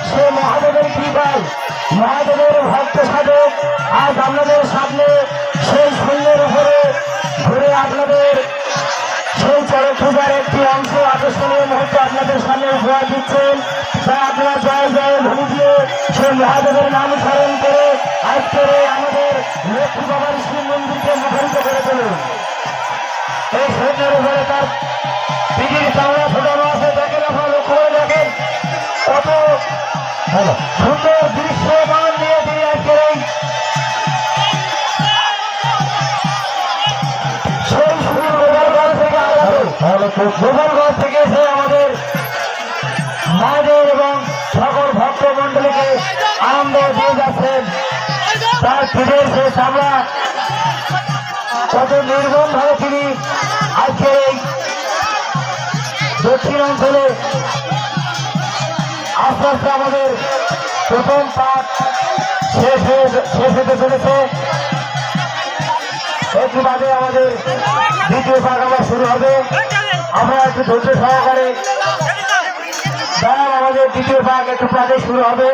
সে মহাদেবের কৃপায় মহাদেবের ভক্ত সাধক আজ আপনাদের সামনে সেই শূন্যের উপরে ঘুরে আপনাদের সেই চড়ক পূজার একটি অংশ আকর্ষণীয় মুহূর্ত আপনাদের সামনে উপহার দিচ্ছেন। তাই আপনারা জয় জয় ধ্বনি দিয়ে সেই মহাদেবের নাম স্মরণ করে আজকের আমাদের লক্ষ্মী বাবার শিব মন্দিরকে মুখরিত করে তুলুন। এই শূন্যের উপরে তার পিঠির চামড়া ফোটানো আছে, দেখেন আপনারা লক্ষ্য করে দেখেন কত সুন্দর দৃশ্যমান নিয়ে তিনি আজকের এই সেই শুধু গোপালগঞ্জ থেকে গোপালগঞ্জ থেকে এসে আমাদের মায়েদের এবং সকল ভক্ত মন্ডলীকে আনন্দ দিয়ে যাচ্ছেন। তার পিঠের সে চামড়া কত নির্মম ভাবে তিনি আজকের এই দক্ষিণ অঞ্চলে আস্তে আস্তে আমাদের প্রথম পাঠ শেষ হতে চলেছে। একটু বাদে আমাদের দ্বিতীয় পাঠ আবার শুরু হবে। আমরা একটু ধৈর্য সহকারে আমাদের দ্বিতীয় পাঠ একটু বাদে শুরু হবে।